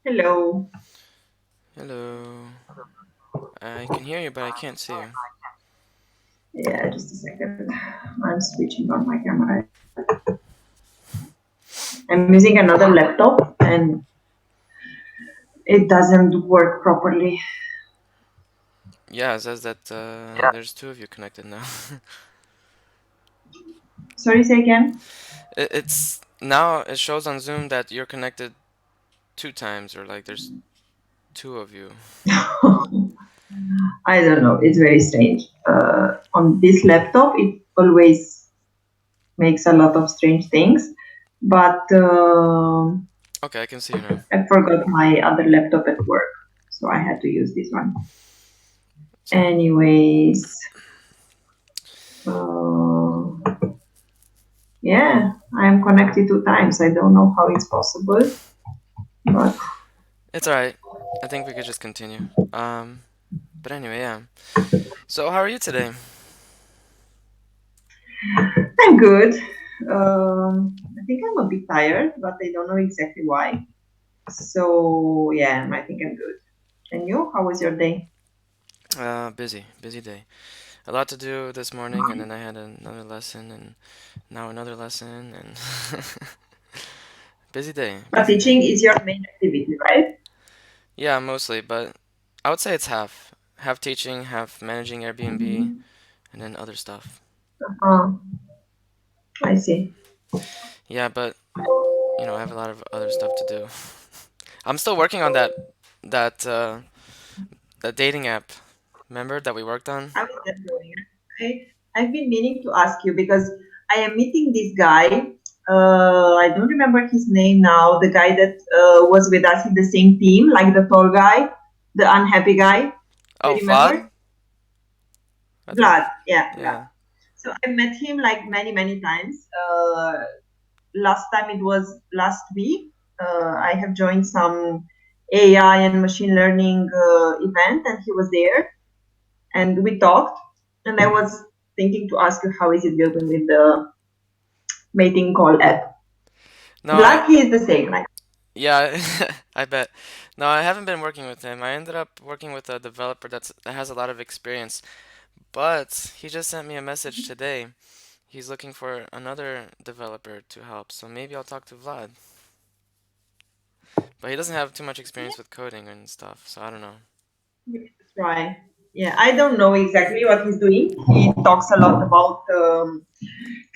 Hello. Hello. I can hear you, but I can't see you. Yeah, just a second. I'm switching on my camera. I'm using another laptop and it doesn't work properly. Yeah, it says that there's two of you connected now. Sorry, say again. It's now it shows on Zoom that you're connected two times, or like there's two of you. I don't know. It's very strange. On this laptop, it always makes a lot of strange things. But Okay, I can see you now. I forgot my other laptop at work, so I had to use this one. It's alright. Anyways, uh, yeah, I'm connected two times. I don't know how it's possible, but It's alright. I think we could just continue. Um, but anyway, yeah. So how are you today? I'm good. I think I'm a bit tired, but I don't know exactly why. So yeah, I think I'm good. And you? How was your day? Busy day. A lot to do this morning, and then I had another lesson, and now another lesson, and busy day, But busy day. teaching is your main activity, right? Yeah, mostly, but I would say it's half. Half teaching, half managing Airbnb, Mhm. and then other stuff. Uh, I see. Yeah, but I have a lot of other stuff to do. I'm still working on that dating app. Remember that we worked on? How is that going? I've been meaning to ask you because I am meeting this guy. I don't remember his name now. The guy that was with us in the same team, like the tall guy, the unhappy guy. Do Oh, you remember? Vlad? I think. Vlad. Yeah, Vlad. Yeah. So I met him like many, many times. Last time it was last week. I have joined some AI and machine learning event, and he was there, and we talked. And I was thinking to ask you how is it going with the mating call app. No, Vlad, he is the same, right? yeah, I bet. No, I haven't been working with him. I ended up working with a developer that has a lot of experience, but he just sent me a message today. He's looking for another developer to help, so maybe I'll talk to Vlad. But he doesn't have too much experience with coding and stuff, so I don't know. That's right. Yeah, I don't know exactly what he's doing. He talks a lot about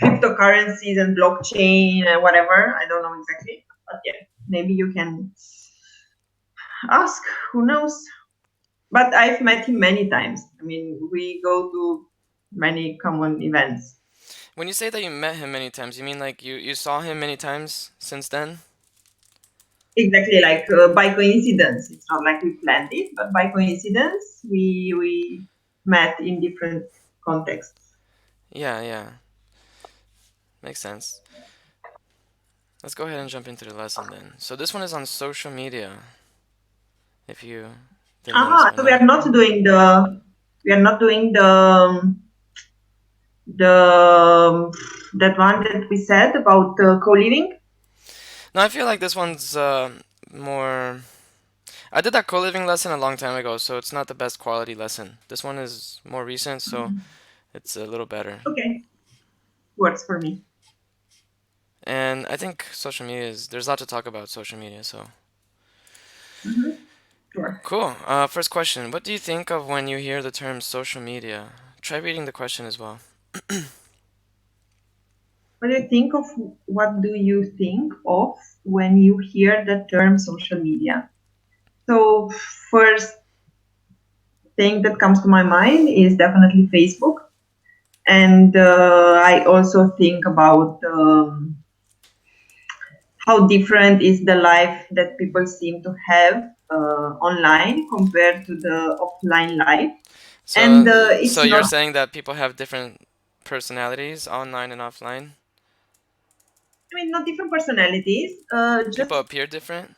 cryptocurrencies and blockchain and whatever. I don't know exactly, but yeah, maybe you can ask. Who knows? But I've met him many times. I mean, we go to many common events. When you say that you met him many times, you mean like you saw him many times since then? Exactly, like by coincidence. It's not like we planned it, but by coincidence, we met in different contexts. Yeah, yeah. Makes sense. Let's go ahead and jump into the lesson then. So this one is on social media, if you didn't notice Aha, by so we now. are not doing the that one that we said about co-living. No, I feel like this one's more. I did that co-living lesson a long time ago, so it's not the best quality lesson. This one is more recent, so it's a little better. Okay, works for me. And I think social media is there's a lot to talk about social media, so Hmm. Sure. cool. First question: what do you think of when you hear the term social media? Try reading the question as well. What do you think of? What do you think of when you hear the term social media? So first thing that comes to my mind is definitely Facebook, and I also think about how different is the life that people seem to have online compared to the offline life, and So it's you're not. saying that people have different personalities online and offline? I mean, not different personalities. Just People appear different?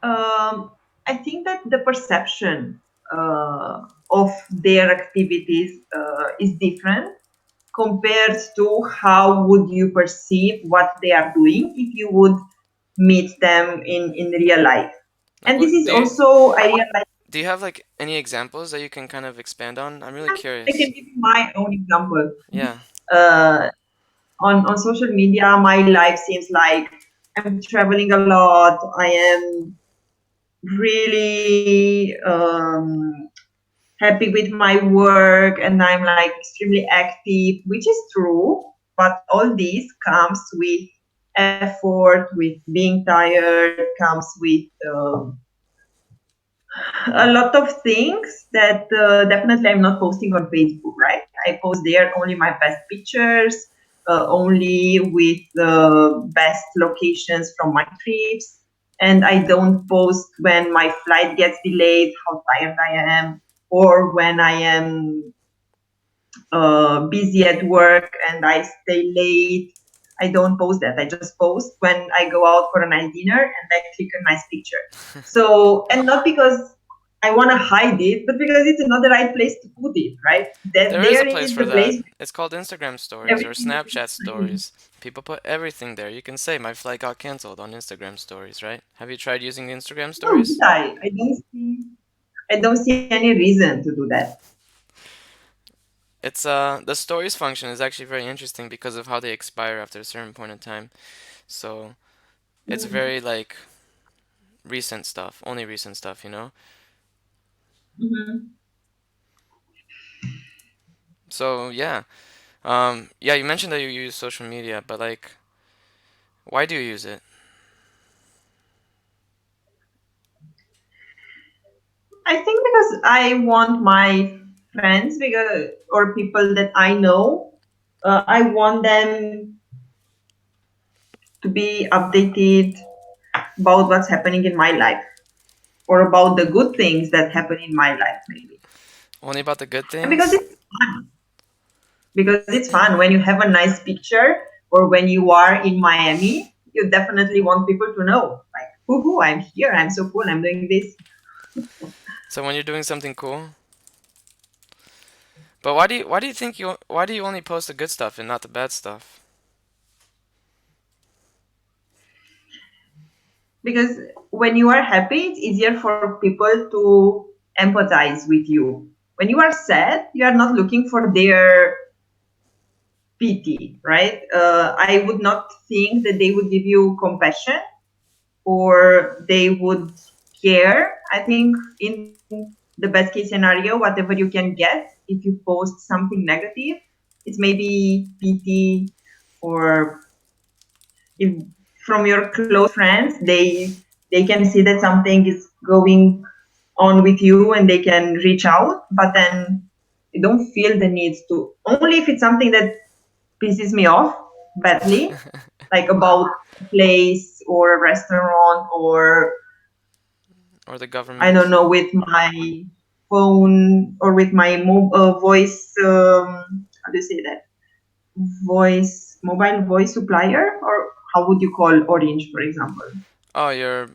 I think that the perception of their activities is different compared to how would you perceive what they are doing if you would meet them in real life. Like And this what is also I realized. do you have like any examples that you can kind of expand on? I'm really Yeah, I curious. can give you my own example. Yeah. Uh, on social media, my life seems like I'm traveling a lot. I am really happy with my work, and I'm like extremely active, which is true. But all this comes with effort, with being tired, comes with a lot of things that definitely I'm not posting on Facebook, right? I post there only my best pictures, only with the best locations from my trips. And I don't post when my flight gets delayed, how tired I am, or when I am busy at work and I stay late. I don't post that. I just post when I go out for a nice dinner and I click a nice picture. So, and not because I want to hide it, but because it's not the right place to put it, right? That There is there a place is for the that. place It's called Instagram where stories or everything is Snapchat explained. stories. People put everything there. You can say my flight got canceled on Instagram stories, right? Have you tried using Instagram No, did stories? I? I don't see any reason to do that. It's the stories function is actually very interesting because of how they expire after a certain point in time. So it's Mm-hmm. very like recent stuff, only recent stuff, you know? Mm-hmm. So yeah. Yeah, you mentioned that you use social media, but like why do you use it? I think because I want my friends because or people that I know, I want them to be updated about what's happening in my life or about the good things that happen in my life, maybe. Only about the good And because things? it's fun, because it's fun when you have a nice picture or when you are in Miami, you definitely want people to know, like, woohoo, I'm here, I'm so cool, I'm doing this. So when you're doing something cool, but why do you think why do you only post the good stuff and not the bad stuff? Because when you are happy, it's easier for people to empathize with you. When you are sad, you are not looking for their pity, right? I would not think that they would give you compassion or they would care. I think in the best case scenario, whatever you can get if you post something negative, it's maybe pity or if from your close friends they can see that something is going on with you and they can reach out, but then they don't feel the need to, only if it's something that pisses me off badly, like about a place or a restaurant or Or the I don't government? know, with my phone or with my voice, how do you say that? Mobile voice supplier, or how would you call Orange, for example? Oh, your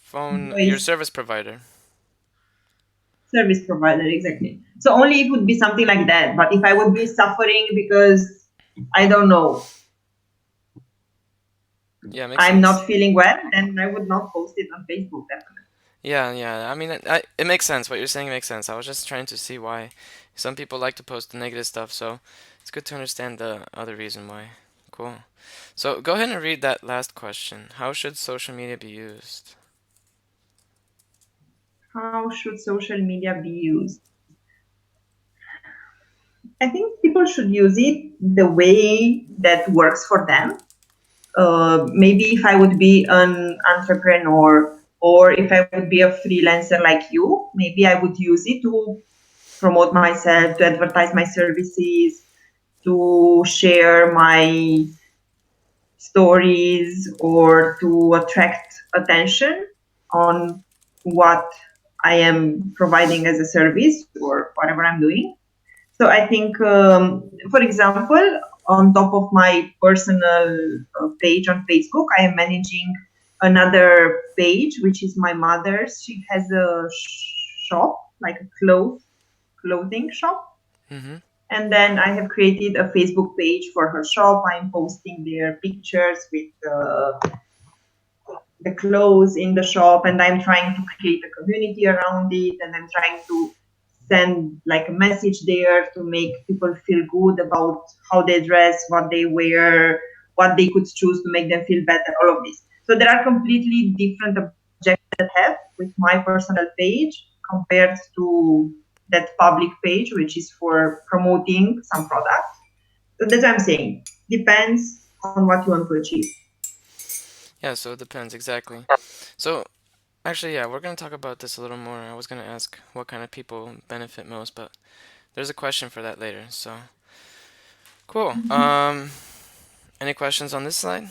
phone, your Voice service provider. service provider, exactly. So only it would be something like that. But if I would be suffering because I don't know, Yeah, makes I'm sense. not feeling well, then I would not post it on Facebook. Definitely. Yeah, yeah. I mean, it makes sense. What you're saying makes sense. I was just trying to see why some people like to post the negative stuff, so it's good to understand the other reason why. Cool. So go ahead and read that last question. How should social media be used? How should social media be used? I think people should use it the way that works for them. Maybe if I would be an entrepreneur or if I would be a freelancer like you, maybe I would use it to promote myself, to advertise my services, to share my stories, or to attract attention on what I am providing as a service or whatever I'm doing. So I think, for example, on top of my personal page on Facebook, I am managing another page, which is my mother's. She has a shop, like a clothing shop. Mm-hmm. And then I have created a Facebook page for her shop. I'm posting their pictures with the clothes in the shop, and I'm trying to create a community around it, and I'm trying to send like a message there to make people feel good about how they dress, what they wear, what they could choose to make them feel better, all of this. So there are completely different objectives that I have with my personal page compared to that public page, which is for promoting some product. So that's what I'm saying. Depends on what you want to achieve. Yeah, so it depends exactly. So actually, yeah, we're gonna talk about this a little more. I was gonna ask what kind of people benefit most, but there's a question for that later. So cool. Any questions on this slide?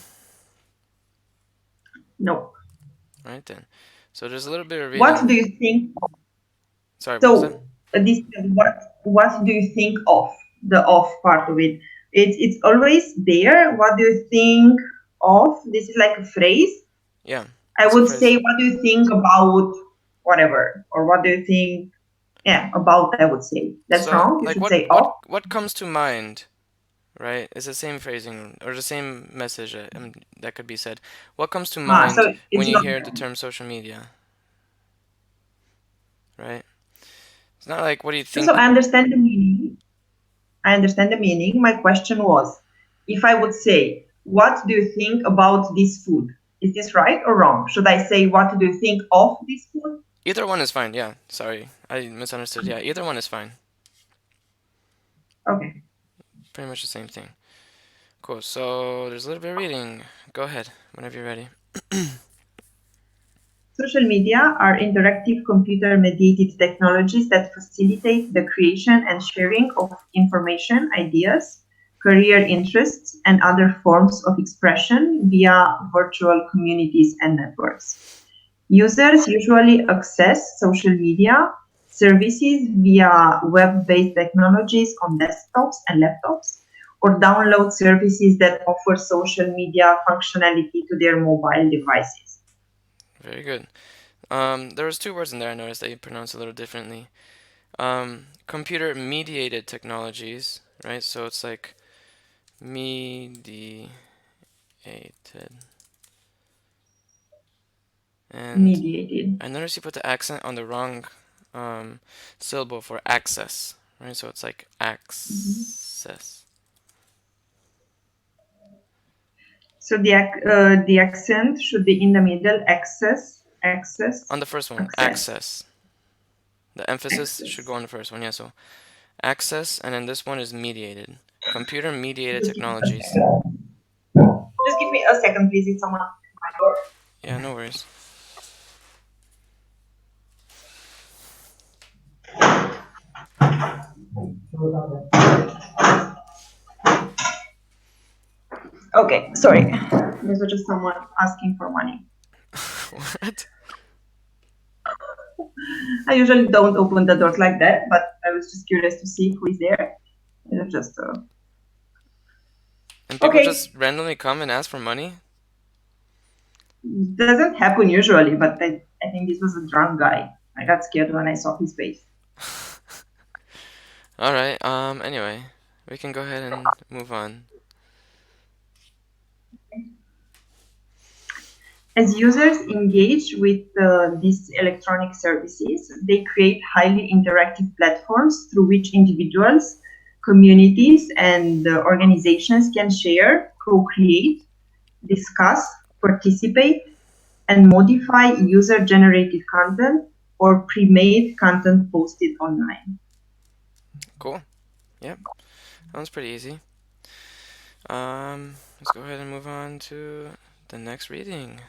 No. All right then. So there's a little bit of What reading. do you think? Sorry, what was that? So this what do you think of the off part of it? It's always there. What do you think of? This is like a phrase. Yeah, I it's a would phrase. say, what do you think about whatever, or what do you think? Yeah, about. I would say that's So wrong. You like should what say what off. what comes to mind, right? It's the same phrasing or the same message that could be said. What comes to Ah, mind so when it's you not hear the there. term social media, right? It's not like what do you So think. I understand the meaning. I understand the meaning. My question was, if I would say, what do you think about this food? Is this right or wrong? Should I say, what do you think of this food? Either one is fine. Yeah, sorry, I misunderstood. Yeah, either one is fine. Okay. Pretty much the same thing. Cool. So there's a little bit of reading. Go ahead whenever you're ready. Social media are interactive computer mediated technologies that facilitate the creation and sharing of information, ideas, career interests, and other forms of expression via virtual communities and networks. Users usually access social media services via web-based technologies on desktops and laptops, or download services that offer social media functionality to their mobile devices. Very good. There was two words in there I noticed that you pronounced a little differently. Computer mediated technologies, right? So it's like mediated. And Mediated. I noticed you put the accent on the wrong um, syllable for access, right? So it's like Mhm. access. So the accent should be in the middle. On the first one, Access, access. The emphasis should go access. on the first one, yeah. So access, and then this one is mediated. Computer mediated Just give me a technologies. second. Just give me a second, please. It's someone at my door. Yeah, no worries. Okay, sorry. This was just someone asking for money. What? I usually don't open the doors like that, but I was just curious to see who is there. It was just And people okay. just randomly come and ask for money? Doesn't happen usually, but I think this was a drunk guy. I got scared when I saw his face. Alright, anyway, we can go ahead and move on. As users engage with these electronic services, they create highly interactive platforms through which individuals, communities, and organizations can share, co create, discuss, participate, and modify user generated content or pre made content posted online. Cool. Yep, that one's pretty easy. Let's go ahead and move on to the next reading.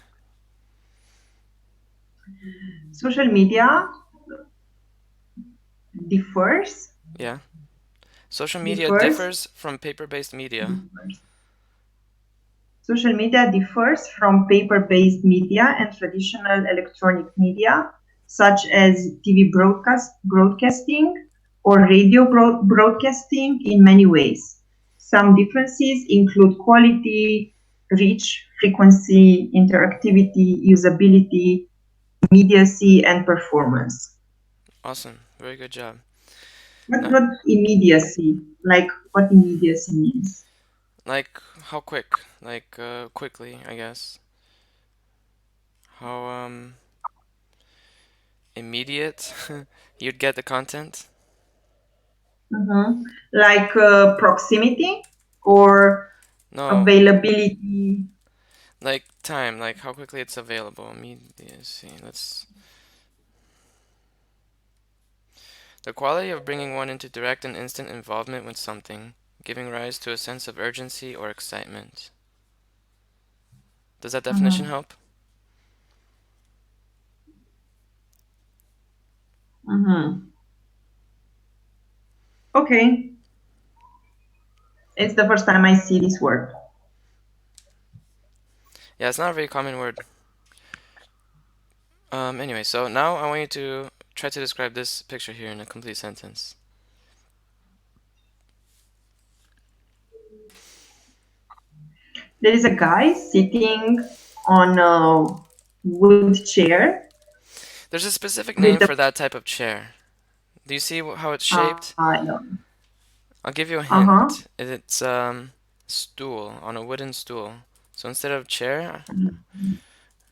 Social media differs, Yeah. Social media differs, differs from paper-based media. differs. Social media differs from paper-based media and traditional electronic media, such as TV broadcasting or radio broadcasting in many ways. Some differences include quality, reach, frequency, interactivity, usability, immediacy, and performance. Awesome. Very good job. What, Now, what immediacy? Like what immediacy means? like how quick? Like quickly, I guess. how immediate you'd get the content. Mm-hmm. Like proximity or No, availability. like time, like how quickly it's available. Immediacy. Let's. The quality of bringing one into direct and instant involvement with something, giving rise to a sense of urgency or excitement. Does that definition Mm-hmm. help? Mm-hmm. Okay, it's the first time I see this word. Yeah, it's not a very common word. Anyway, so now I want you to try to describe this picture here in a complete sentence. There is a guy sitting on a wood chair There's a specific name with the for that type of chair. Do you see how it's shaped? I I'll give you a uh-huh. hint. It's stool on a wooden stool. So instead of chair,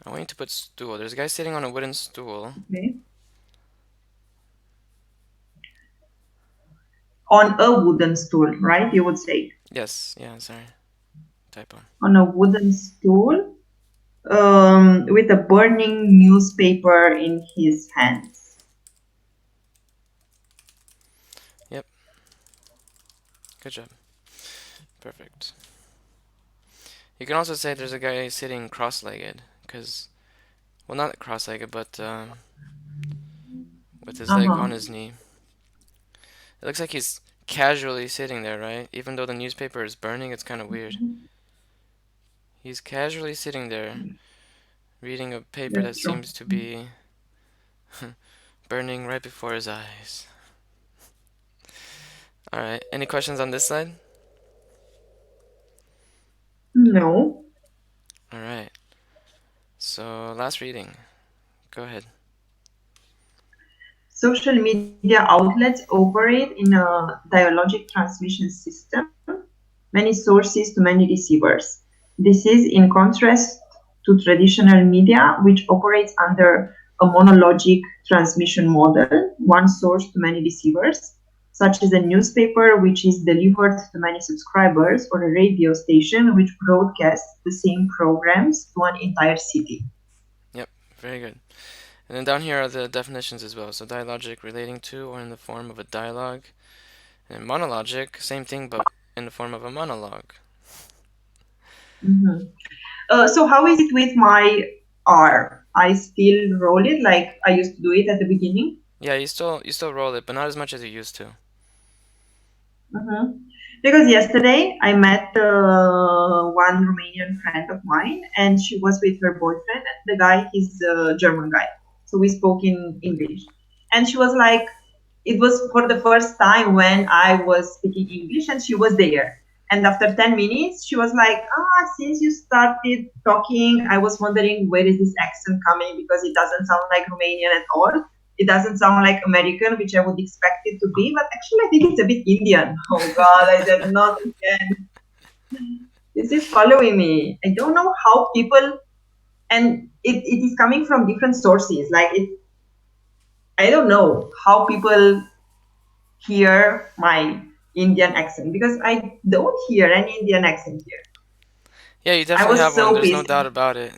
I want you to put stool. There's a guy sitting on a wooden stool. Okay. On a wooden stool, right? You would say Yes, yeah, sorry, typo. on a wooden stool with a burning newspaper in his hands. Yep, good job. Perfect. You can also say there's a guy sitting cross-legged, because, well, not cross-legged, but with his leg on Uh-huh. his knee. It looks like he's casually sitting there, right? Even though the newspaper is burning, it's kind of weird. He's casually sitting there, reading a paper that That's true. seems to be burning right before his eyes. Alright, any questions on this side? No. Alright, so last reading. Go ahead. Social media outlets operate in a dialogic transmission system, many sources to many receivers. This is in contrast to traditional media, which operates under a monologic transmission model, one source to many receivers, such as a newspaper, which is delivered to many subscribers, or a radio station, which broadcasts the same programs to an entire city. Yep, very good. And then down here are the definitions as well. So dialogic, relating to or in the form of a dialogue. And monologic, same thing but in the form of a monologue. Mhm. So how is it with my R? I still roll it like I used to do it at the beginning. Yeah, you still roll it, but not as much as you used to. Mhm. Because yesterday I met one Romanian friend of mine, and she was with her boyfriend. The guy is a German guy, so we spoke in English. And she was like, it was for the first time when I was speaking English, and she was there. And after 10 minutes, she was like, since you started talking, I was wondering where is this accent coming because it doesn't sound like Romanian at all. It doesn't sound like American, which I would expect it to be, but actually, I think it's a bit Indian. Oh God, I said, not again. This is following me. I don't know how people, and it is coming from different sources. Like, I don't know how people hear my Indian accent because I don't hear any Indian accent here. Yeah, you I definitely have was one. so There's no pissed. doubt about it.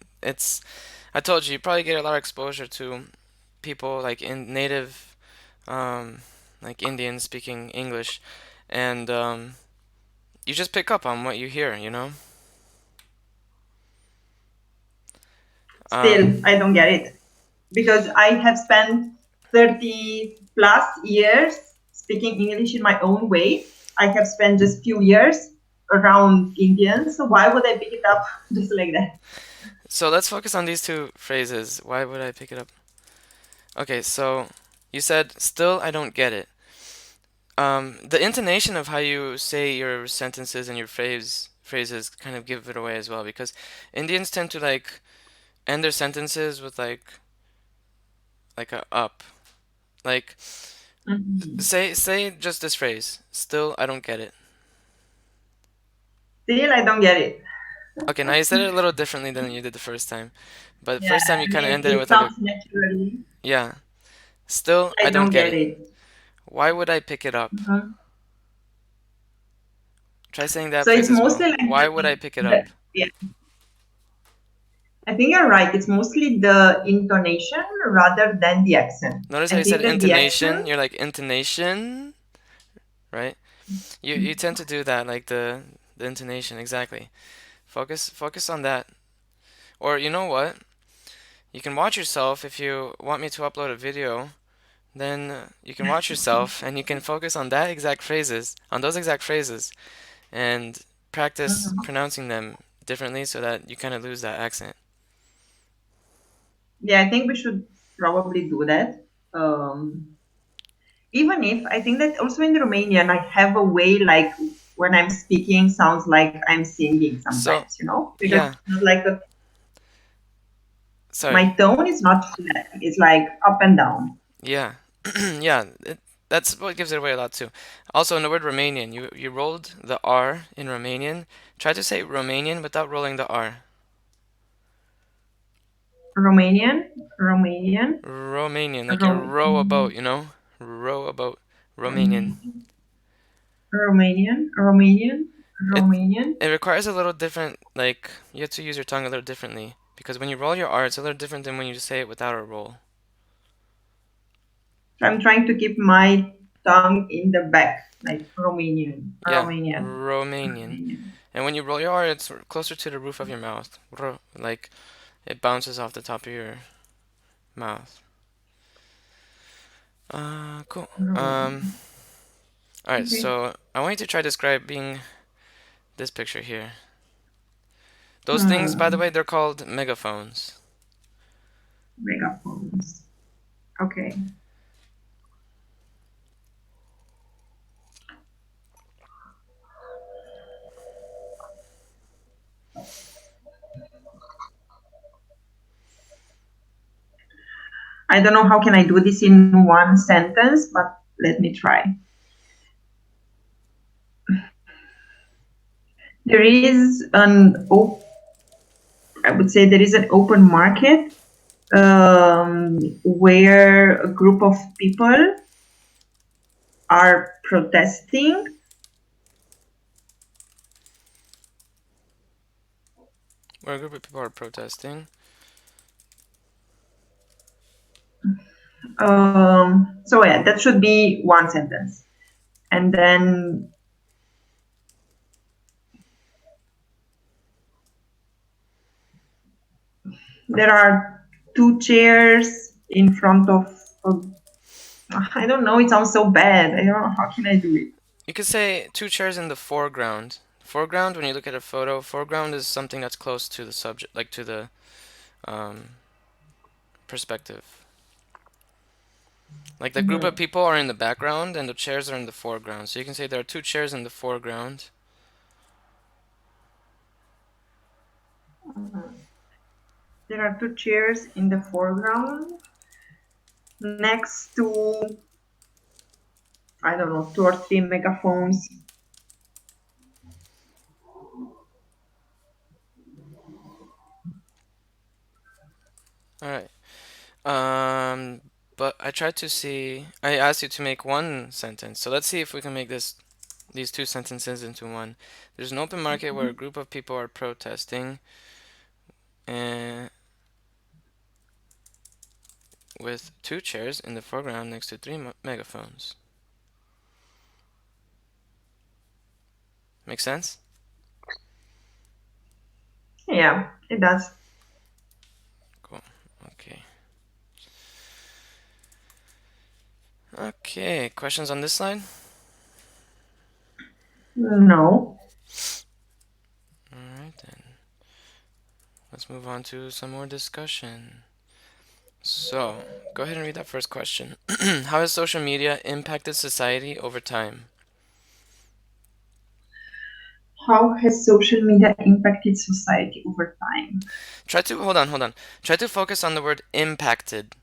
I told you, you probably get a lot of exposure to people like in native, um, like Indians speaking English, and you just pick up on what you hear. Um, Still, I don't get it because I have spent 30 plus years speaking English in my own way. I have spent just few years around Indians. So why would I pick it up just like that? so let's focus on these two phrases. Why would I pick it up? Okay, so you said, still I don't get it. The intonation of how you say your sentences and your phrases kind of give it away as well because Indians tend to like end their sentences with like a up. Like Mhm. say just this phrase. Still I don't get it. Still, I don't get it. Okay, now you said it a little differently than you did the first time. But the Yeah, first time you I kind of mean, ended it it with like a comes naturally. yeah. Still, I I don't don't get get it. it. Why would I pick it up? Mhm. Try saying that So phrase it's as well. mostly like Why would I pick it the up? yeah, I think you're right. It's mostly the intonation rather than the accent. Notice how I you said think that the intonation. accent, You're like intonation, right? You tend to do that, like the intonation exactly. Focus on that. Or you know what? You can watch yourself if you want me to upload a video. Then you can watch yourself and you can focus on that exact phrases, on those exact phrases, and practice mhm. pronouncing them differently so that you kind of lose that accent. Yeah, I think we should probably do that. Even if I think that also in Romanian, I have a way like when I'm speaking sounds like I'm singing So, sometimes, because yeah, it's not like sorry. my tone is not flat. It's like up and down. Yeah, yeah, that's what gives it away a lot too. Also, in the word Romanian, you rolled the R in Romanian. Try to say Romanian without rolling the R. Romanian, Romanian, Romanian, like you row a boat, Rom- you know? Row a boat. Romanian. Romanian, Romanian, Romanian, It Romanian. it requires a little different, like you have to use your tongue a little differently because when you roll your R, it's a little different than when you just say it without a roll. So I'm trying to keep my tongue in the back, like Romanian, Yeah, Romanian, Romanian. Romanian. And when you roll your R, it's closer to the roof of your mouth. Like it bounces off the top of your mouth. Cool. Romanian. All right, Okay. so I want you to try describing this picture here. Those things, by the Hmm. way, they're called megaphones. Megaphones. Okay. I don't know how can I do this in one sentence, but let me try. There is I would say there is an open market where a group of people are protesting. Where a group of people are protesting. So yeah, that should be one sentence. And then there are two chairs in front of. I don't know. It sounds so bad. I don't know how can I do it. You could say two chairs in the foreground. Foreground, when you look at a photo, foreground is something that's close to the subject, like to the um, perspective. Like the group of Mhm. people are in the background and the chairs are in the foreground. So you can say there are two chairs in the foreground. There are two chairs in the foreground next to, I don't know, two or three megaphones. All right. Um, but I tried to see. I asked you to make one sentence. So let's see if we can make these two sentences into one. There's an open market where a group of people are protesting, and with two chairs in the foreground next to three megaphones. Make sense? Yeah, it does. Cool. Okay. Okay. Questions on this slide? No. All right then. Let's move on to some more discussion. So, go ahead and read that first question. How has social media impacted society over time? How has social media impacted society over time? Try to hold on. Try to focus on the word impacted.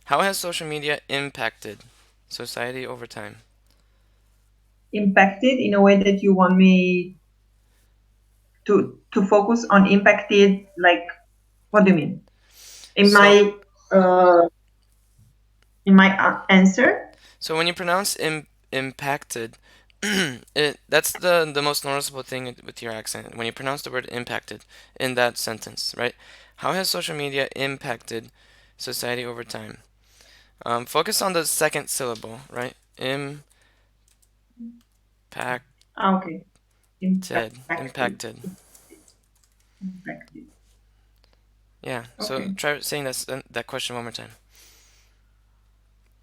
How has social media impacted society over time? Impacted in a way that you want me. to focus on impacted, like, what do you mean? In So my uh, answer? so when you pronounce impacted, that's the most noticeable thing with your accent. When you pronounce the word impacted in that sentence, right? How has social media impacted society over time? Focus on the second syllable, right? Impacted, Ah, okay. Impacted. impacted. Impacted. Yeah. So Okay. try saying that question one more time.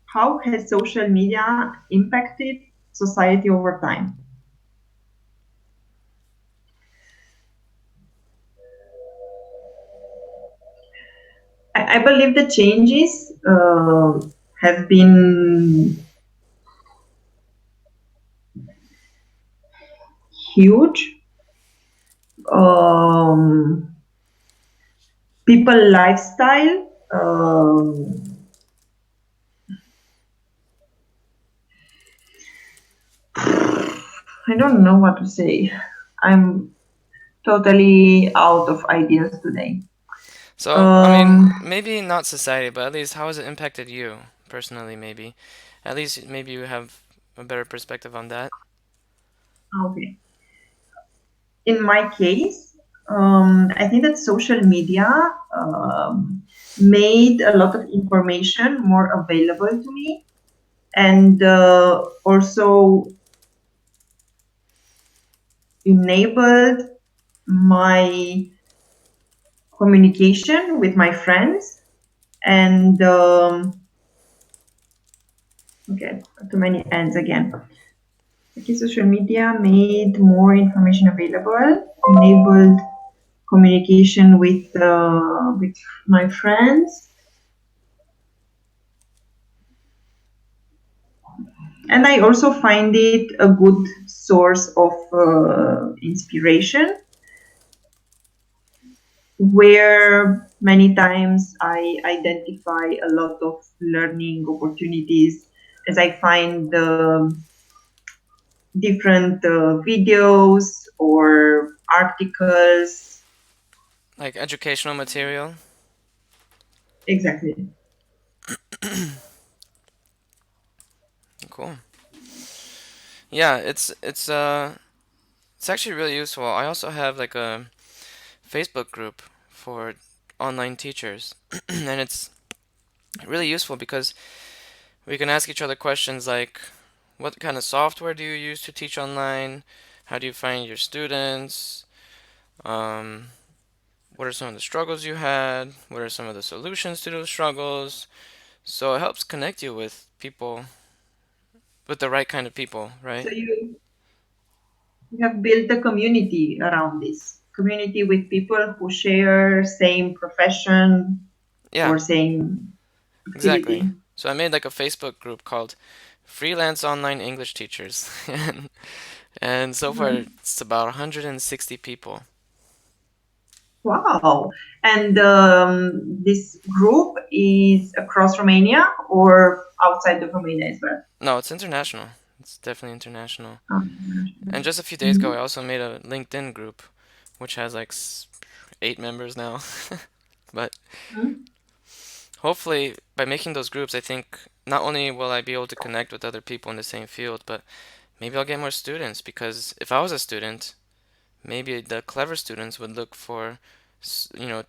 How has social media impacted society over time? I believe the changes have been huge. Um, People lifestyle. I don't know what to say. I'm totally out of ideas today. So, I mean, Um, maybe not society, but at least how has it impacted you personally, maybe? At least maybe you have a better perspective on that. okay. In my case, I think that social media um, made a lot of information more available to me, and also enabled my communication with my friends. And okay, too many ends again. Okay, social media made more information available, enabled communication with my friends, and I also find it a good source of inspiration, where many times I identify a lot of learning opportunities as I find different videos or articles. Like educational material. Exactly. Cool. Yeah, it's actually really useful. I also have like a Facebook group for online teachers, and it's really useful because we can ask each other questions like, what kind of software do you use to teach online? How do you find your students? Um, what are some of the struggles you had? What are some of the solutions to those struggles? So it helps connect you with people, with the right kind of people, right? So you have built a community around this community with people who share same profession Yeah, or same exactly. activity. So I made like a Facebook group called Freelance Online English Teachers. And so far Mhm. it's about 160 people. Wow. And this group is across Romania or outside of Romania as well? No, it's international. It's definitely international. And just a few days ago, I Mhm. also made a LinkedIn group, which has like 8 members now. But Mhm. hopefully, by making those groups, I think not only will I be able to connect with other people in the same field, but maybe I'll get more students because if I was a student, maybe the clever students would look for,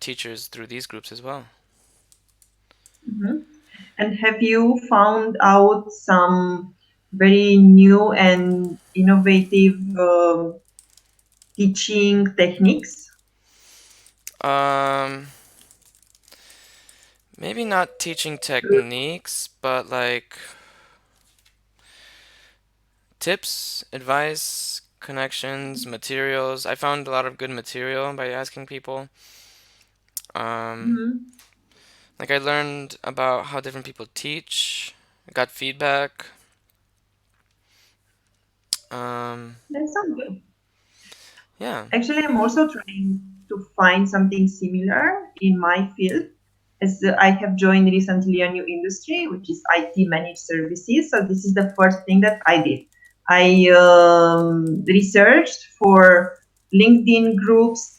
teachers through these groups as well. Mhm. And have you found out some very new and innovative teaching techniques? Um, Maybe not teaching techniques, but like tips, advice, connections, materials. I found a lot of good material by asking people. Um, Mhm. like I learned about how different people teach. I got feedback. Um, That sounds good. yeah. Actually, I'm also trying to find something similar in my field, as I have joined recently a new industry, which is IT managed services. So this is the first thing that I did. I researched for LinkedIn groups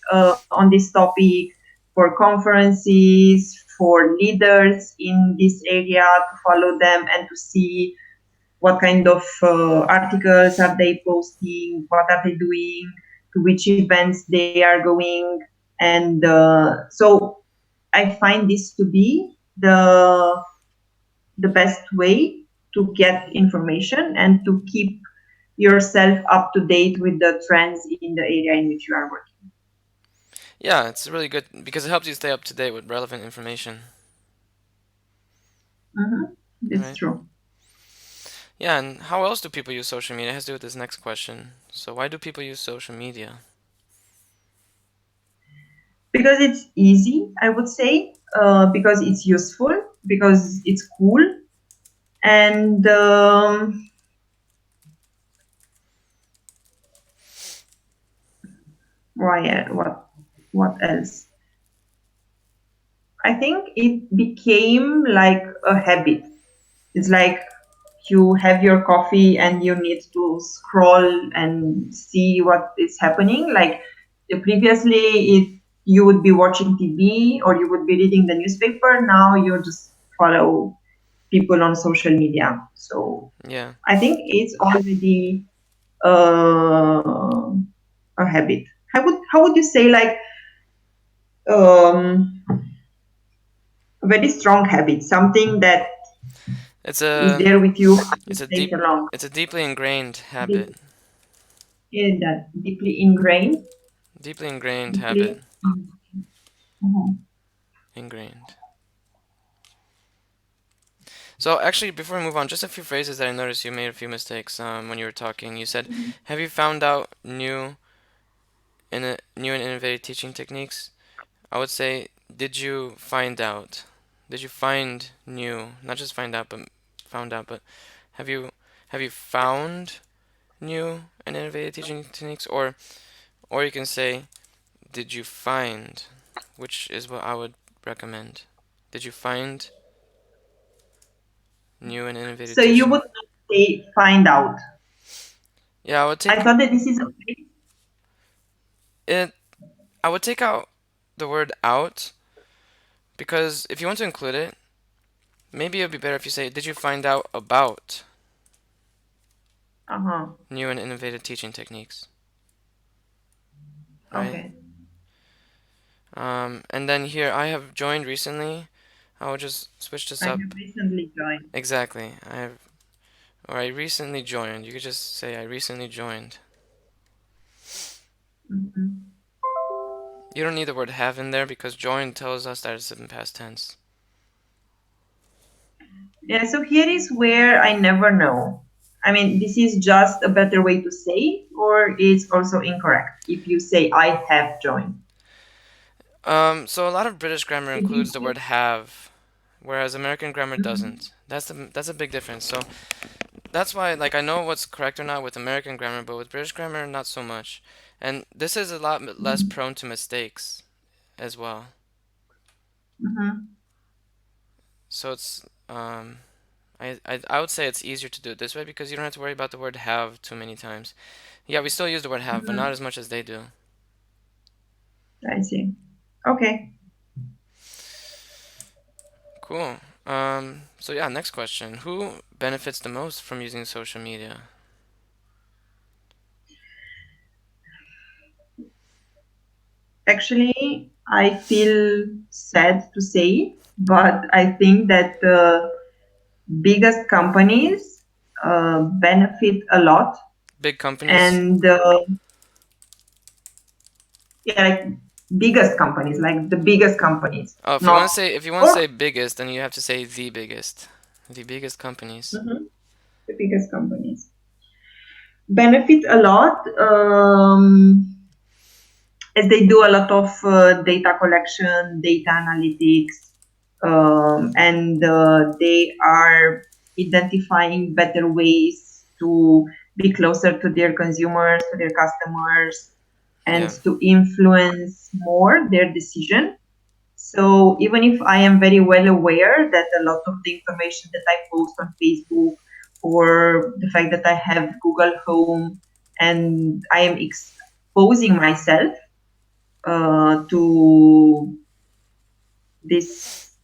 on this topic, for conferences, for leaders in this area to follow them and to see what kind of articles are they posting, what are they doing, to which events they are going. And so I find this to be the best way to get information and to keep yourself up to date with the trends in the area in which you are working. Yeah, it's really good because it helps you stay up to date with relevant information, That's right? true. Yeah, and how else do people use social media? It has to do with this next question. So why do people use social media? Because it's easy, I would say, because it's useful, because it's cool, and what else? I think it became like a habit. It's like you have your coffee and you need to scroll and see what is happening. Like previously, you would be watching TV or you would be reading the newspaper. Now you just follow people on social media. So Yeah, I think it's already uh, a habit. How would you say like um, a very strong habit, something that it's is a there with you how to it's a stay deep so long, it's a deeply ingrained habit. deep, that deeply ingrained, Deeply ingrained habit. deeply. Mhm. Ingrained. So actually, before we move on, just a few phrases that I noticed you made a few mistakes when you were talking. You said, "Have you found out new and innovative teaching techniques?" I would say, "Did you find out? Did you find new? Not just find out, but found out. But have you have you found new and innovative teaching techniques?" Or you can say, "Did you find?" Which is what I would recommend. Did you find new and innovative So you teaching? would not say find out. Yeah, I would I take thought that this is okay. it. I would take out the word out because if you want to include it, maybe it would be better if you say, "Did you find out about Uh-huh. new and innovative teaching techniques?" Right? Okay. And then here, I have joined recently. I will just switch this I up. have recently joined. Exactly. I recently joined. You could just say, "I recently joined." Mhm. You don't need the word have in there because join tells us that it's in past tense. Yeah, so here is where I never know. I mean, this is just a better way to say, or it's also incorrect if you say I have joined. So a lot of British grammar Could you includes the please? word have, whereas American grammar Mhm. doesn't. That's a big difference. So that's why, like, I know what's correct or not with American grammar, but with British grammar, not so much. And this is a lot less Mhm. prone to mistakes as well. Mhm. So I would say it's easier to do it this way because you don't have to worry about the word have too many times. Yeah, we still use the word have, but not Mhm. as much as they do. I see. Okay. Cool. So yeah, next question. Who benefits the most from using social media? Actually, I feel sad to say, but I think that the biggest companies benefit a lot, Big companies? and yeah, like biggest companies, like the biggest companies, Oh, not if you want to or say biggest, then you have to say the biggest. The biggest companies. Mhm. The biggest companies benefit a lot. As they do a lot of data collection, data analytics, and they are identifying better ways to be closer to their consumers, to their customers, and Yeah. to influence more their decision. So even if I am very well aware that a lot of the information that I post on Facebook or the fact that I have Google Home and I am exposing myself to this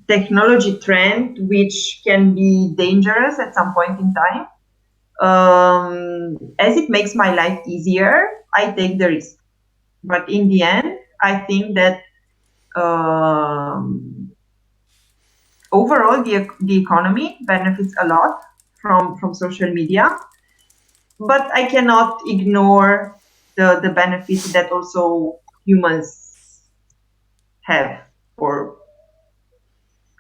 technology trend, which can be dangerous at some point in time. As it makes my life easier, I take the risk. But in the end, I think that overall the economy benefits a lot from social media, but I cannot ignore the benefits that also humans have, or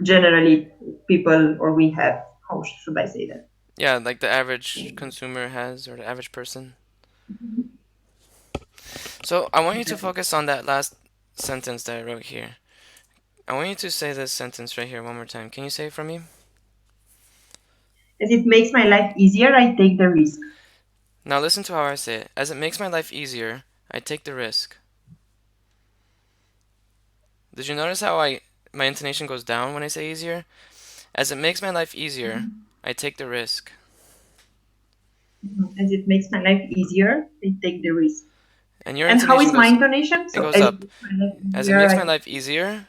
generally people or we have. How should I say that? Yeah, like the average consumer has, or the average person. So I want you to Exactly. focus on that last sentence that I wrote here. I want you to say this sentence right here one more time. Can you say it for me? As it makes my life easier, I take the risk. Now listen to how I say it. As it makes my life easier, I take the risk. Did you notice how I my intonation goes down when I say easier? As it makes my life easier, Mhm. I take the risk. Mhm. As it makes my life easier, I take the risk. And your And how intonation is my goes intonation? it So goes as it up. makes my life As it easier, makes my I. life easier,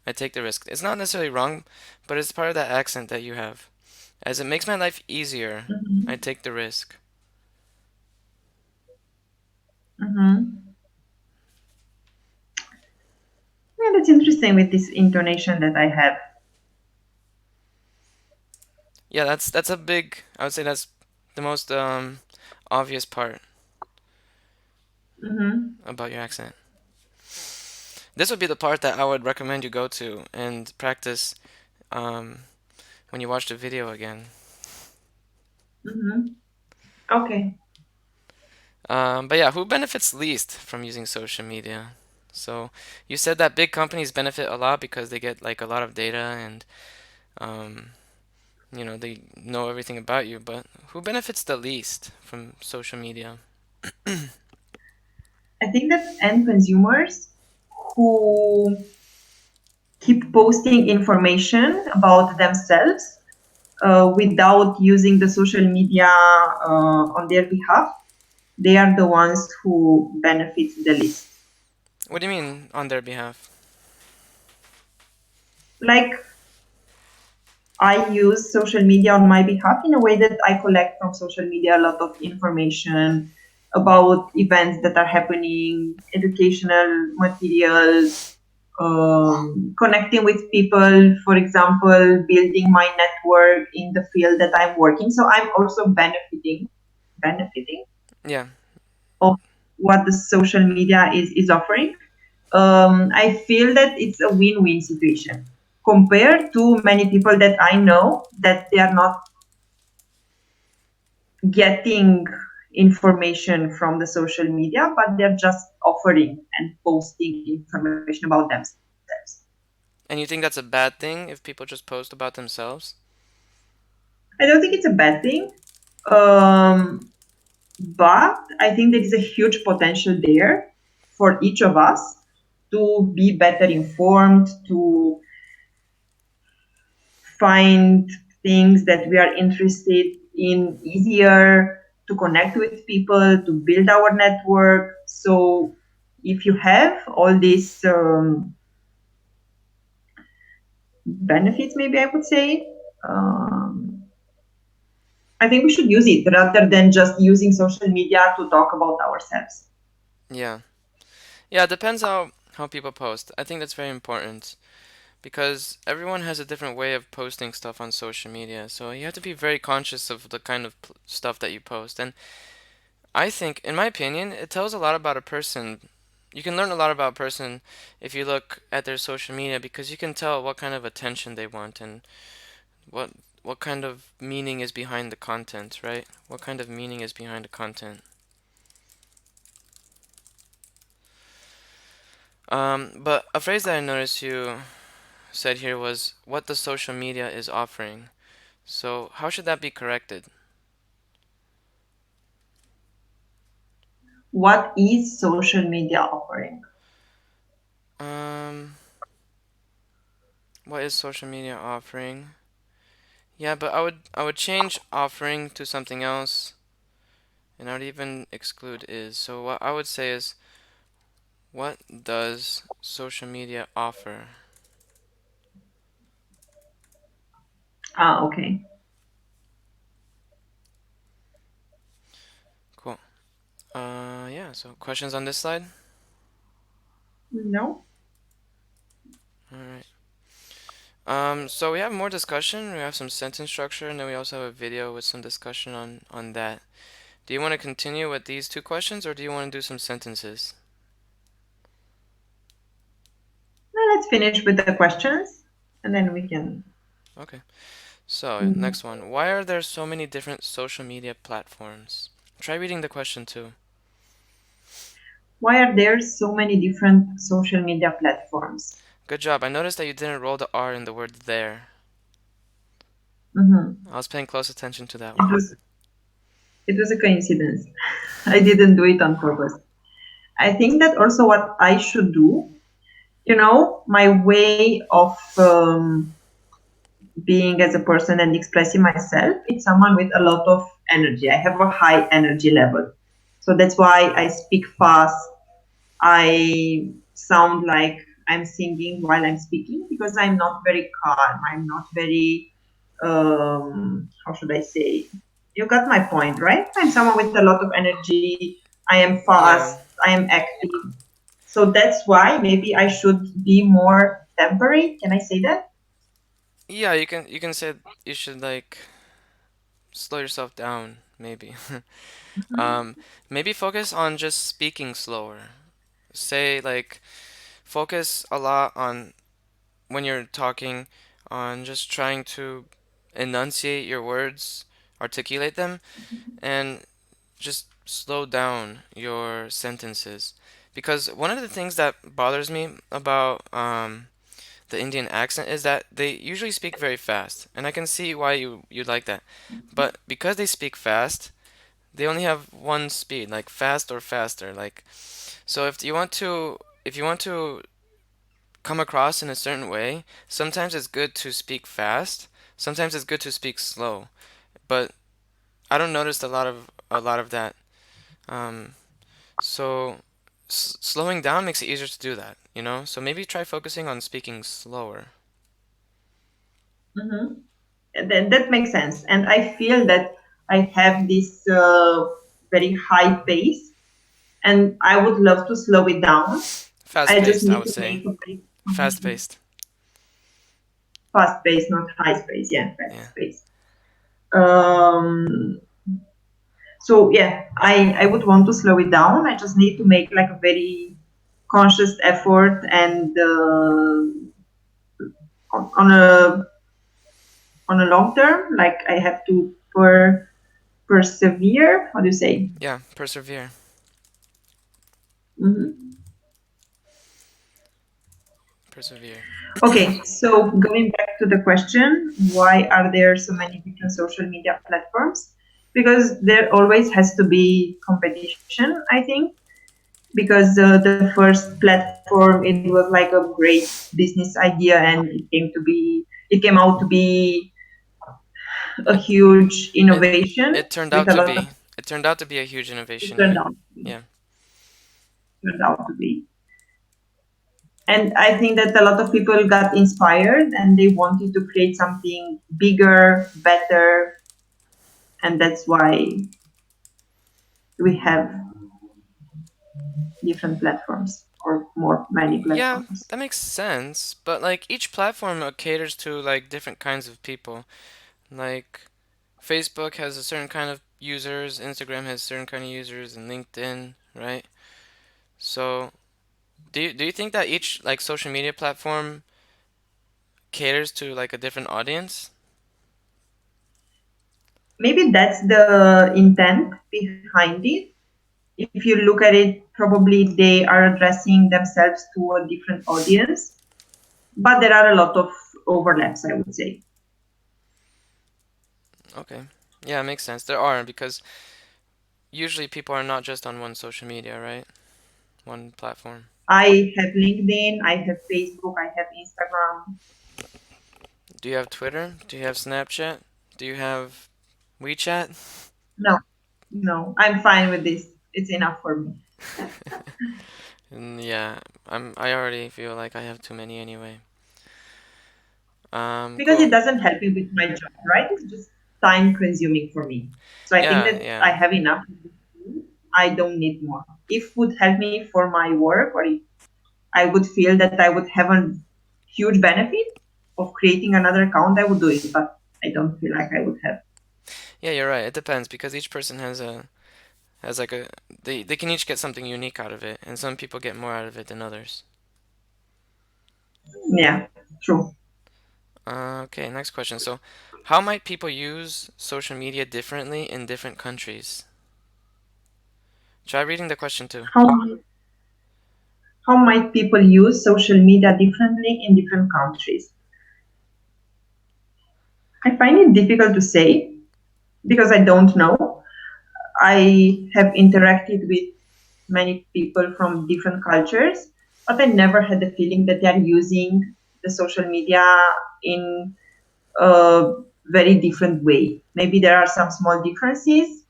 I take the risk. It's not necessarily wrong, but it's part of that accent that you have. As it makes my life easier, I Mhm. take the risk. Mhm. Yeah, that's interesting with this intonation that I have. Yeah, that's a big. I would say that's the most obvious part Mhm. about your accent. This would be the part that I would recommend you go to and practice um, when you watch the video again. Mhm. Okay. But yeah, who benefits least from using social media? So you said that big companies benefit a lot because they get like a lot of data and um, they know everything about you. But who benefits the least from social media? I think that end consumers who keep posting information about themselves without using the social media on their behalf, they are the ones who benefit the least. What do you mean on their behalf? Like, I use social media on my behalf in a way that I collect from social media a lot of information about events that are happening, educational materials, connecting with people, for example, building my network in the field that I'm working. So I'm also benefiting Yeah, of what the social media is offering. I feel that it's a win-win situation compared to many people that I know that they are not getting information from the social media, but they're just offering and posting information about themselves. and you think that's a bad thing if people just post about themselves? I don't think it's a bad thing, um, but I think there is a huge potential there for each of us to be better informed, to find things that we are interested in easier, to connect with people, to build our network. So if you have all these benefits, maybe I would say, um, I think we should use it rather than just using social media to talk about ourselves. Yeah. Yeah, it depends how people post. I think that's very important because everyone has a different way of posting stuff on social media. So you have to be very conscious of the kind of stuff that you post. And I think, in my opinion, it tells a lot about a person. You can learn a lot about a person if you look at their social media because you can tell what kind of attention they want and what what kind of meaning is behind the content, right? What kind of meaning is behind the content. But a phrase that I noticed you said here was what the social media is offering. So how should that be corrected? What is social media offering? Um, what is social media offering? Yeah, but I would change offering to something else and I would even exclude is. So what I would say is, what does social media offer? Ah, okay. Cool. Yeah, so questions on this slide? No. All right. So we have more discussion. We have some sentence structure, and then we also have a video with some discussion on that. Do you want to continue with these two questions, or do you want to do some sentences? Well, let's finish with the questions, and then we can. Okay. So, Mm, next one. Why are there so many different social media platforms? Try reading the question too. why are there so many different social media platforms? Good job. I noticed that you didn't roll the R in the word there. Mhm. I was paying close attention to that It one. was it was a coincidence. I didn't do it on purpose. I think that also what I should do, my way of being as a person and expressing myself, it's someone with a lot of energy. I have a high energy level. So that's why I speak fast. I sound like I'm singing while I'm speaking because I'm not very calm. I'm not very, how should I say? You got my point, right? I'm someone with a lot of energy. I am Yeah. fast. I am active. So that's why maybe I should be more temperate. Can I say that? Yeah, you can say you should like slow yourself down, maybe. Mhm. Um, maybe focus on just speaking slower. Say like focus a lot on when you're talking on just trying to enunciate your words, articulate them, and just slow down your sentences. Because one of the things that bothers me about the Indian accent is that they usually speak very fast, and I can see why you'd like that. But because they speak fast, they only have one speed, like fast or faster. Like so, if you want to come across in a certain way, sometimes it's good to speak fast. Sometimes it's good to speak slow. But I don't notice a lot of that. Um, so slowing down makes it easier to do that, you know? So maybe try focusing on speaking slower. Mhm. That makes sense. And I feel that I have this very high pace, and I would love to slow it down. Fast I just paced, I need would to say. make a very Fast paced. fast pace, not high pace. Yeah, Yeah. fast pace. So yeah, I would want to slow it down. I just need to make like a very conscious effort and on a long term, like I have to persevere. How do you say? Yeah, persevere. Mhm. Persevere. Okay, so going back to the question, why are there so many different social media platforms? Because there always has to be competition, I think, because the first platform, it was like a great business idea, and it came out to be a It huge it innovation it turned with out a to lot of be. It turned out to be a huge it innovation, turned right? out to be, Yeah. turned out to be. And I think that a lot of people got inspired and they wanted to create something bigger, better, and that's why we have different platforms or more many Yeah, platforms. that makes sense. But like each platform caters to like different kinds of people. Like Facebook has a certain kind of users, Instagram has certain kind of users, and LinkedIn, right? So, do you think that each like social media platform caters to like a different audience? Maybe that's the intent behind it. If you look at it, probably they are addressing themselves to a different audience, but there are a lot of overlaps, I would say. Okay. Yeah, it makes sense. There are because usually people are not just on one social media, right? One platform. I have LinkedIn, I have Facebook, I have Instagram. Do you have Twitter? Do you have Snapchat? Do you have WeChat? No, No, I'm fine with this. It's enough for me And yeah, I already feel like I have too many anyway. because Cool. it doesn't help me with my job, right? It's just time consuming for me. So I think Yeah, that yeah. I have enough. I don't need more. If would help me for my work, or if I would feel that I would have a huge benefit of creating another account, I would do it. But I don't feel like I would have. Yeah, you're right. It depends because each person has like a they can each get something unique out of it, and some people get more out of it than others. Yeah, true. Okay, next question. So, how might people use social media differently in different countries? Try reading the question too. How how might people use social media differently in different countries? I find it difficult to say because I don't know. I have interacted with many people from different cultures, but I never had the feeling that they are using the social media in a very different way. Maybe there are some small differences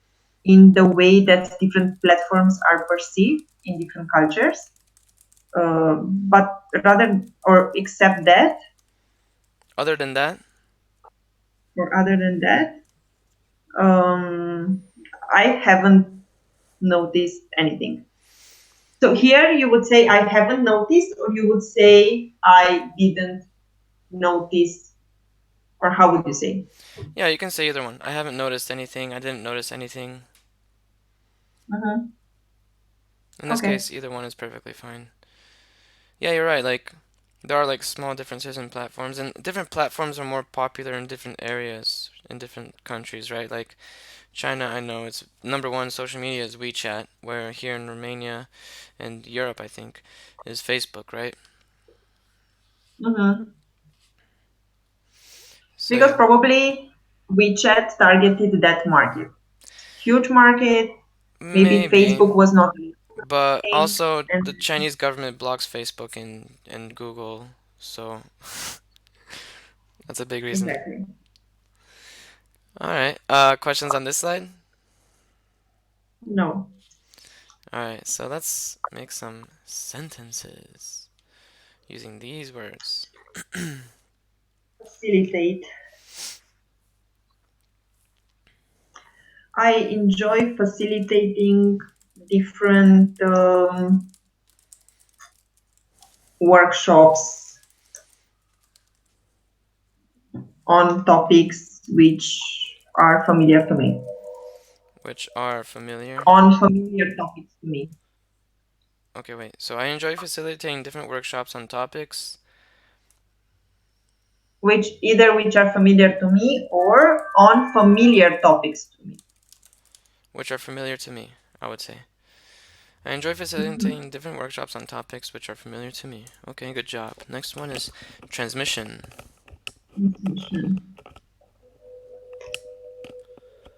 in the way that different platforms are perceived in different cultures. But rather or except that, Other than that, or other than that, um, I haven't noticed anything. So here you would say I haven't noticed, or you would say I didn't notice, or how would you say? yeah, you can say either one. I haven't noticed anything. I didn't notice anything. Mhm. In this Okay. case, either one is perfectly fine. Yeah, you're right. Like, there are like small differences in platforms, and different platforms are more popular in different areas in different countries, right? Like China, I know it's number one social media is WeChat, where here in Romania and Europe, I think, is Facebook, right? Mhm. So Because yeah, probably WeChat targeted that market. Huge market. Maybe maybe, Facebook was not but thing. also the And Chinese government blocks Facebook and Google, so that's a big reason. exactly. All right, questions on this slide? No. All right, so let's make some sentences using these words. Facilitate. I enjoy facilitating different workshops on topics which are familiar to me. Which are familiar. On familiar topics to me, Okay, wait. So I enjoy facilitating different workshops on topics which are familiar to me or on familiar topics to me. which are familiar to me, I would say. I enjoy facilitating different workshops on topics which are familiar to me. Okay, good job. Next one is transmission, Transmission.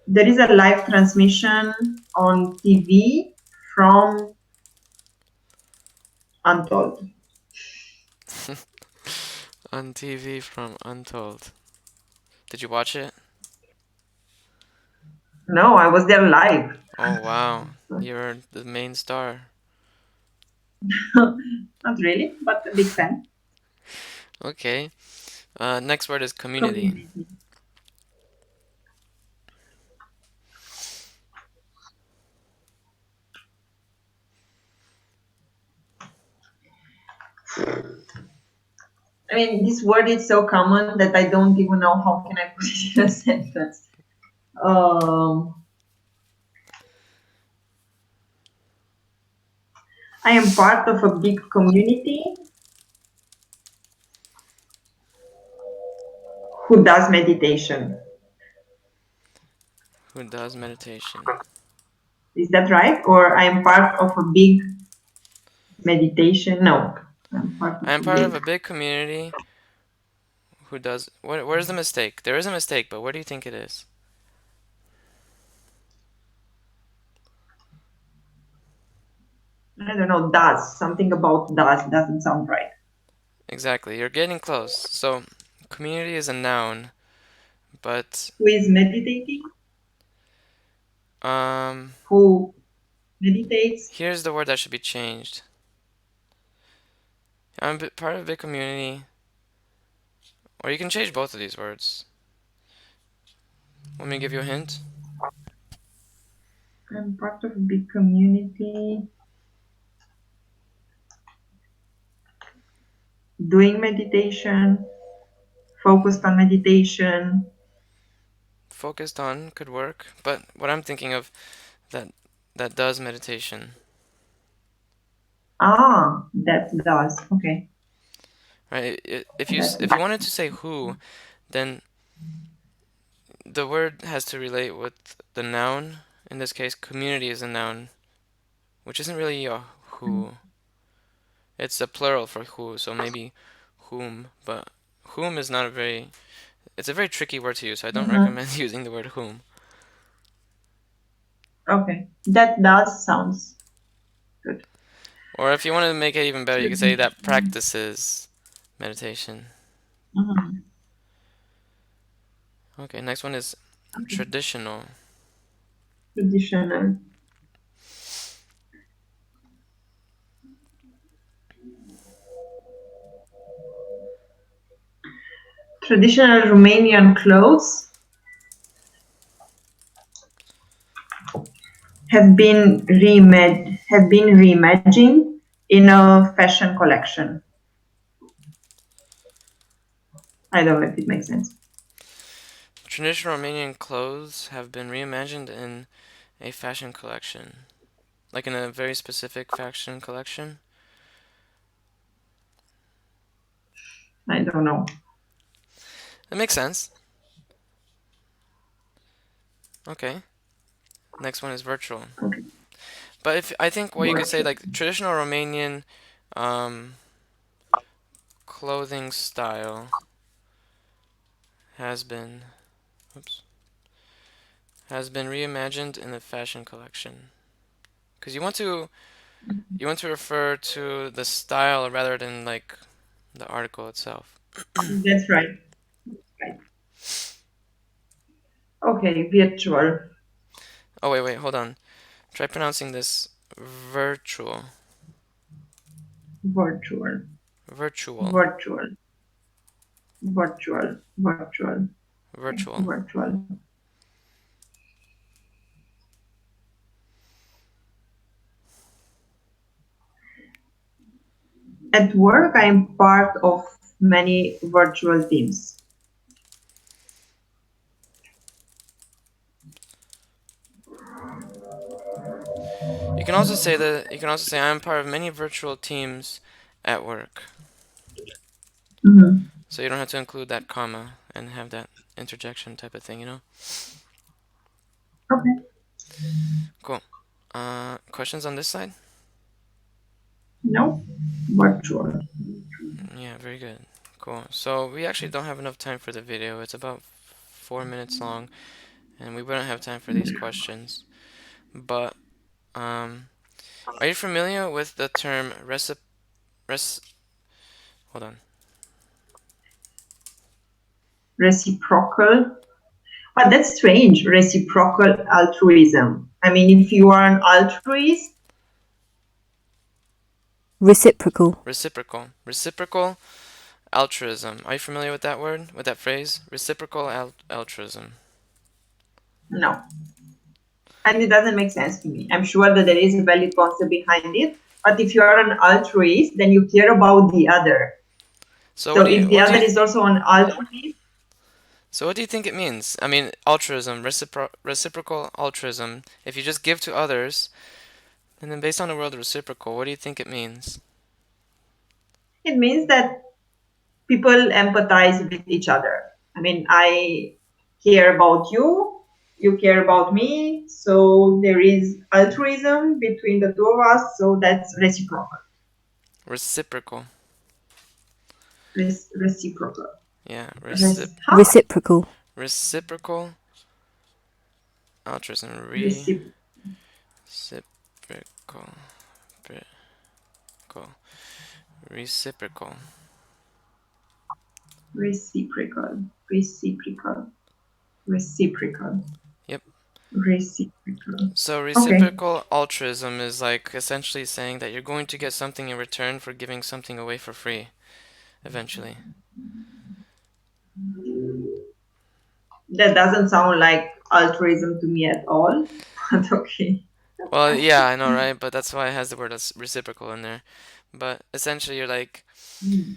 There is a live transmission on TV from Untold. on TV from Untold. Did you watch it? No, I was there live. Oh, wow. You're the main star. Not really, but a big fan. Okay. Next word is community, Community. I mean, this word is so common that I don't even know how can I put it in a sentence. Um, I am part of a big community who does meditation. who does meditation. Is that right? Or I am part of a big meditation? No, I'm part of I am a part of big. a big community who does. Where's the mistake? There is a mistake, but where do you think it is? I don't know. Does something about does doesn't sound right. Exactly. You're getting close. So, community is a noun, but Who is meditating? Um, who meditates. here's the word that should be changed. I'm part of a big community, or you can change both of these words. Want me to give you a hint? I'm part of a big community doing meditation, focused on meditation. Focused on could work, but what I'm thinking of that that does meditation, Ah, that does. Okay, right? that If you wanted to say who, then the word has to relate with the noun. In this case, community is a noun, which isn't really a who. It's a plural for who, so maybe whom, but whom is not a very. It's a very tricky word to use, so I don't mm-hmm. recommend using the word whom. Okay, that does sounds good. Or if you want to make it even better, you could say that Tradition. practices meditation. Mhm. Okay, next one is Okay. traditional. Traditional. Traditional Romanian clothes have been reimagined in a fashion collection. I don't know if it makes sense. Traditional Romanian clothes have been reimagined in a fashion collection. Like in a very specific fashion collection. I don't know. That makes sense. Okay. Next one is virtual. Okay. But if I think what you could say Virtual. like traditional Romanian um, clothing style has been oops, has been reimagined in the fashion collection. Because you want to refer to the style rather than like the article itself. That's right. Right. Okay. Virtual. Oh wait, hold on. Try pronouncing this virtual. Virtual. Virtual. Virtual. Virtual. Virtual. Okay. Virtual. Virtual. At work, I am part of many virtual teams. You can also say I'm part of many virtual teams at work. Mhm. So you don't have to include that comma and have that interjection type of thing, you know? Okay. Cool. Questions on this side? No. Virtual. Yeah, very good. Cool. So we actually don't have enough time for the video. It's about 4 minutes long, and we wouldn't have time for these questions. But um, are you familiar with the term res? Hold on. Reciprocal. But that's strange. Reciprocal altruism. I mean, if you are an altruist, Reciprocal. Reciprocal altruism. Are you familiar with that word? With that phrase? Reciprocal altruism. no. And it doesn't make sense to me. I'm sure that there is a valid concept behind it. But if you are an altruist, then you care about the other. So So if the other is also an altruist, what do you think it means? I mean, altruism, reciprocal altruism. If you just give to others, and then based on the word reciprocal, what do you think it means? it means that people empathize with each other. I mean, I care about you, you care about me, so there is altruism between the two of us, so that's reciprocal. Reciprocal. Reciprocal. Yeah, Huh? Reciprocal. reciprocal altruism. Recip- Reciprocal. Reciprocal. reciprocal. Reciprocal. Reciprocal. Yep. Reciprocal. So Okay. reciprocal altruism is like essentially saying that you're going to get something in return for giving something away for free eventually. That doesn't sound like altruism to me at all. But okay. Well, yeah, I know, right? But that's why it has the word reciprocal in there. But essentially, you're like, Mm-hmm.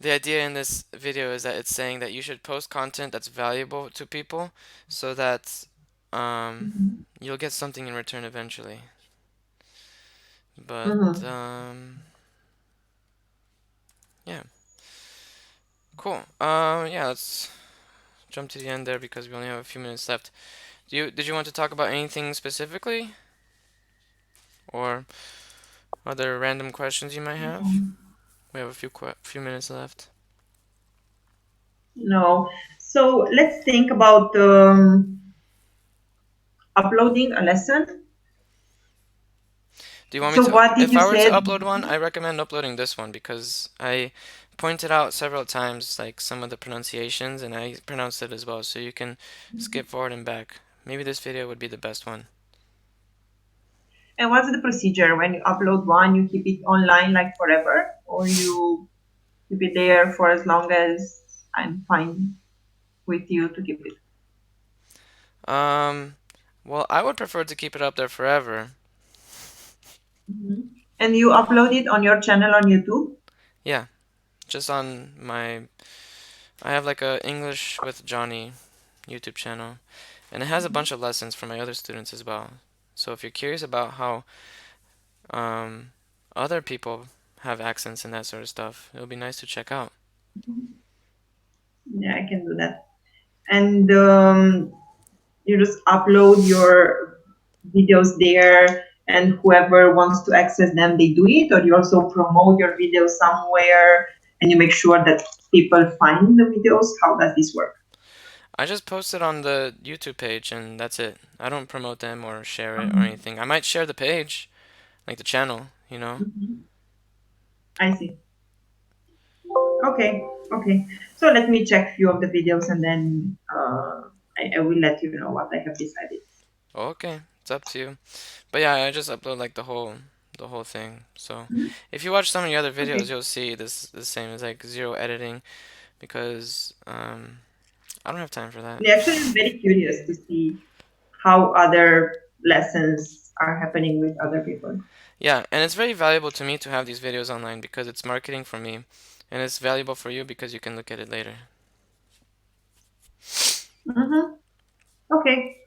the idea in this video is that it's saying that you should post content that's valuable to people so that um, you'll get something in return eventually. But Mm-hmm. yeah, cool. Yeah, let's jump to the end there because we only have a few minutes left. Did you want to talk about anything specifically, or other random questions you might have? We have a few minutes left. No. So let's think about uploading a lesson. Do you want me So to? what did If you I were to say? upload one, I recommend uploading this one because I pointed out several times like some of the pronunciations and I pronounced it as well, so you can skip forward and back. Maybe this video would be the best one. And what's the procedure when you upload one? You keep it online like forever, or you keep it there for as long as I'm fine with you to keep it. Um, well, I would prefer to keep it up there forever. Mhm. And you upload it on your channel on YouTube? Yeah, just on I have like a English with Johnny YouTube channel, and it has a bunch of lessons for my other students as well. So if you're curious about how um, other people have accents and that sort of stuff, it would be nice to check out. Yeah, I can do that. And you just upload your videos there, and whoever wants to access them, they do it, or you also promote your videos somewhere and you make sure that people find the videos. How does this work? I just post it on the YouTube page and that's it. I don't promote them or share it or Mhm. anything. I might share the page, like the channel, you know? Mhm. I see. Okay, okay. So let me check few of the videos, and then I will let you know what I have decided. Okay, it's up to you. But yeah, I just upload like the whole thing. So Mhm. if you watch some of the other videos, Okay. you'll see this the same. It's like zero editing because I don't have time for that. Yeah, actually, I'm very curious to see how other lessons are happening with other people. Yeah, and it's very valuable to me to have these videos online because it's marketing for me, and it's valuable for you because you can look at it later. Mm-hmm. Okay.